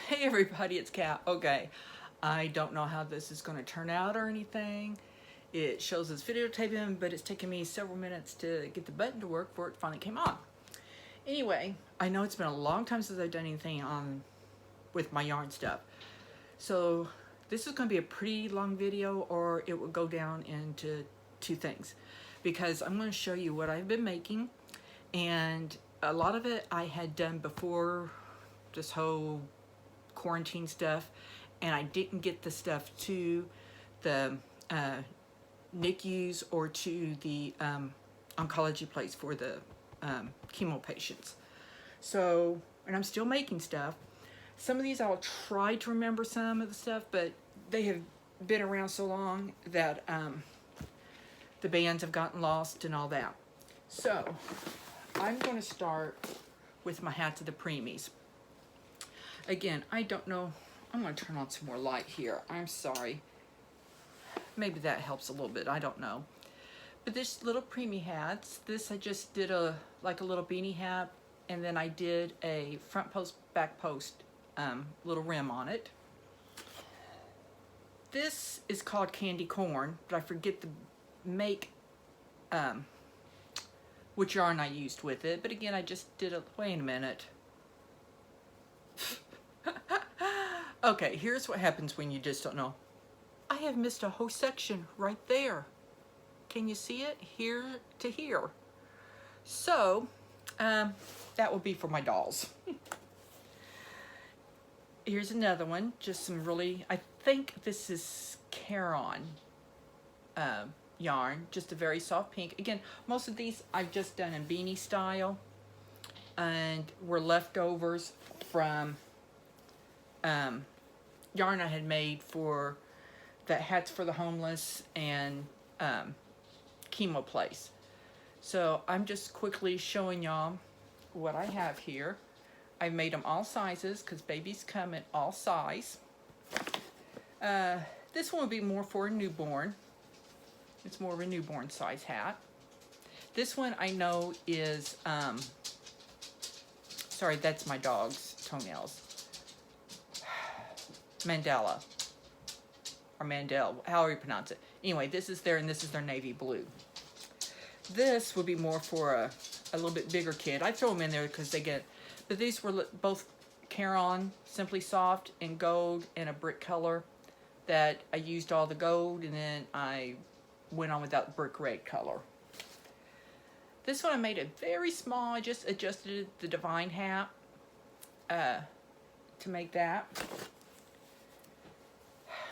Hey everybody, it's Kat. Okay, I don't know how this is going to turn out or anything. It shows it's videotaping, but it's taken me several minutes to get the button to work before it finally came on. Anyway, I know it's been a long time since I've done anything on with my yarn stuff. So this is going to be a pretty long video, or it will go down into two things. Because I'm going to show you what I've been making, and a lot of it I had done before this whole quarantine stuff, and I didn't get the stuff to the NICUs or to the oncology place for the chemo patients. So, and I'm still making stuff. Some of these I'll try to remember some of the stuff, but they have been around so long that the bands have gotten lost and all that. So, I'm going to start with my hats of the preemies. Again, I don't know. I'm going to turn on some more light here. I'm sorry. Maybe that helps a little bit. I don't know. But this little preemie hats, this I just did a little beanie hat, and then I did a front post, back post little rim on it. This is called candy corn, but I forget the make which yarn I used with it. But again, I just did a, wait a minute. Okay, here's what happens when you just don't know. I have missed a whole section right there. Can you see it? Here to here. So, that will be for my dolls. Here's another one. Just some really, I think this is Caron yarn. Just a very soft pink. Again, most of these I've just done in beanie style, and were leftovers from yarn I had made for the hats for the homeless and chemo place. So I'm just quickly showing y'all what I have here. I've made them all sizes because babies come in all size. This one will be more for a newborn. It's more of a newborn size hat. This one I know is, sorry, that's my dog's toenails. Mandela, or Mandel, however you pronounce it. Anyway, this is their, and this is their navy blue. This would be more for a little bit bigger kid. I throw them in there because they get, but these were both Caron, Simply Soft, and gold, and a brick color that I used all the gold, and then I went on with that brick red color. This one I made it very small. I just adjusted the Divine hat to make that.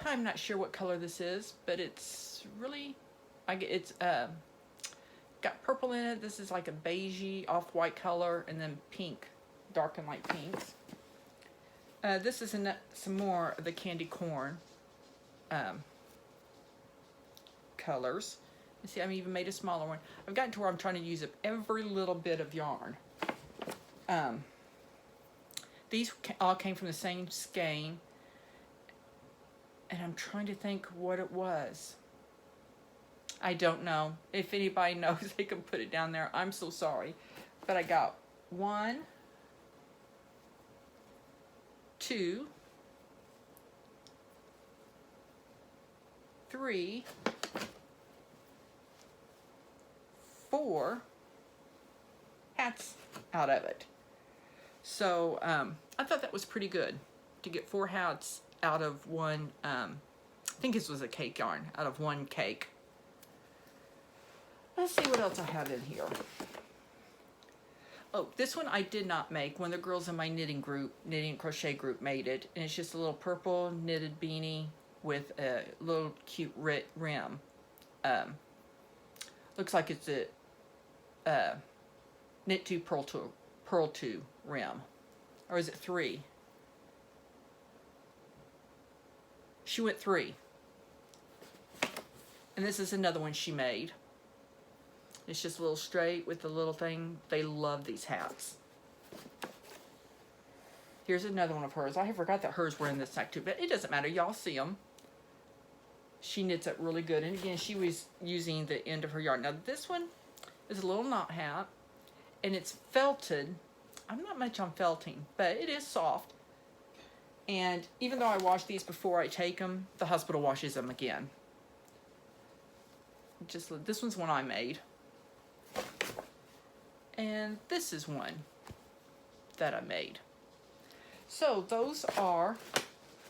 I'm not sure what color this is, but it's really, it's got purple in it. This is like a beigey off-white color, and then pink, dark and light pinks. This is some more of the candy corn colors. You see, I've even made a smaller one. I've gotten to where I'm trying to use up every little bit of yarn. These all came from the same skein. And I'm trying to think what it was. I don't know. If anybody knows, they can put it down there. I'm so sorry. But I got 1, 2, 3, 4 hats out of it. So I thought that was pretty good to get 4 hats out of one, I think this was a cake yarn, out of one cake. Let's see what else I have in here. Oh, this one I did not make. One of the girls in my knitting and crochet group made it. And it's just a little purple knitted beanie with a little cute rim. Looks like it's a knit 2, purl 2 rim. Or is it 3? She went 3. And this is another one she made. It's just a little straight with the little thing. They love these hats. Here's another one of hers. I forgot that hers were in this sack too, but it doesn't matter. Y'all see them. She knits up really good. And again, she was using the end of her yarn. Now this one is a little knot hat, and it's felted. I'm not much on felting, but it is soft. And even though I wash these before I take them, the hospital washes them again. Just this one's one I made. And this is one that I made. So those are,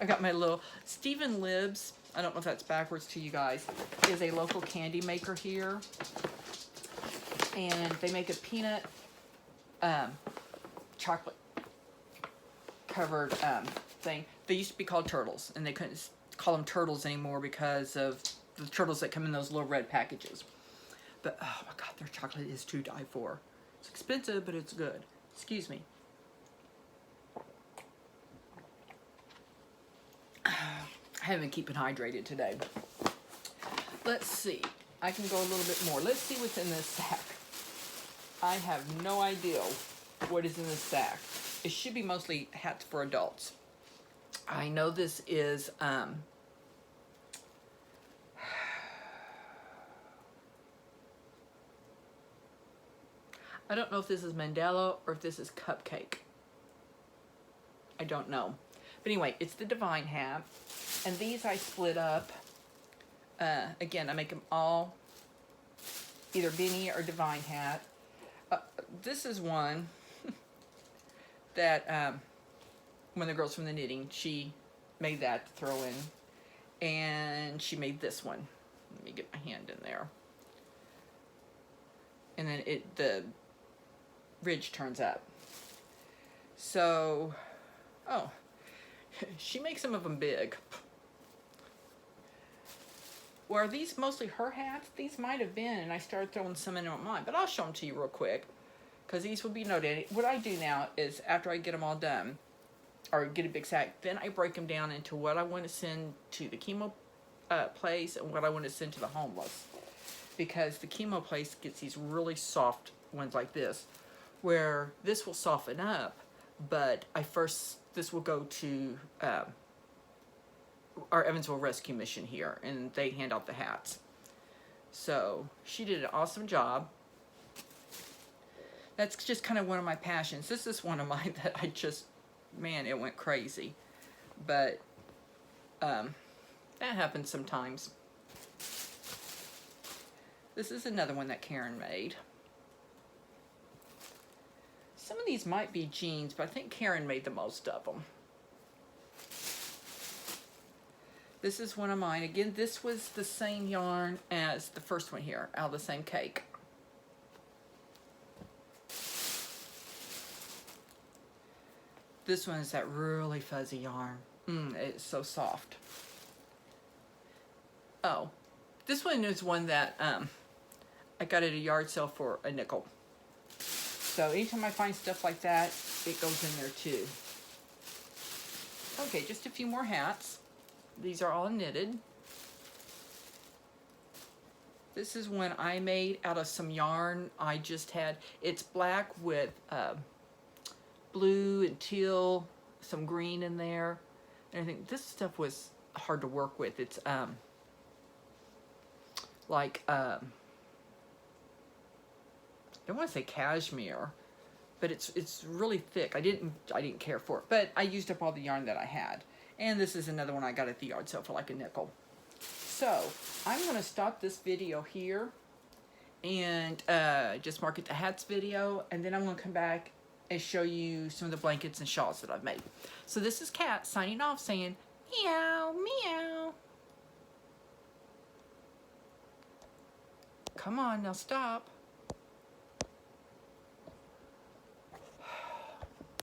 I got my little, Stephen Libs, I don't know if that's backwards to you guys, is a local candy maker here. And they make a peanut chocolate covered thing. They used to be called turtles, and they couldn't call them turtles anymore because of the turtles that come in those little red packages. But oh my god, their chocolate is to die for. It's expensive, but it's good. Excuse me. I haven't been keeping hydrated today. Let's see. I can go a little bit more. Let's see what's in this sack. I have no idea what is in this sack. It should be mostly hats for adults. I know this is I don't know if this is Mandela or if this is Cupcake. I don't know. But anyway, it's the Divine hat. And these I split up. Again, I make them all either beanie or Divine hat. This is one that one of the girls from the knitting, she made that to throw in. And she made this one. Let me get my hand in there. And then the ridge turns up. So, oh, she makes some of them big. Well, are these mostly her hats? These might have been, and I started throwing some in on mine, but I'll show them to you real quick, because these will be noted. What I do now is, after I get them all done, or get a big sack, then I break them down into what I want to send to the chemo place and what I want to send to the homeless. Because the chemo place gets these really soft ones like this, where this will soften up, but this will go to our Evansville Rescue Mission here, and they hand out the hats. So she did an awesome job. That's just kind of one of my passions. This is one of mine that I just, man, it went crazy. But that happens sometimes. This is another one that Karen made. Some of these might be jeans, but I think Karen made the most of them. This is one of mine. Again, this was the same yarn as the first one here, out of the same cake. This one is that really fuzzy yarn. It's so soft. Oh, this one is one that I got at a yard sale for a nickel. So anytime I find stuff like that, it goes in there too. Okay, just a few more hats. These are all knitted. This is one I made out of some yarn I just had. It's black with blue and teal, some green in there. And I think this stuff was hard to work with. It's like I don't want to say cashmere, but it's really thick. I didn't care for it, but I used up all the yarn that I had. And this is another one I got at the yard sale for like a nickel. So I'm going to stop this video here and just mark it the hats video, and then I'm going to come back and show you some of the blankets and shawls that I've made. So this is Kat signing off saying meow, meow. Come on, now stop.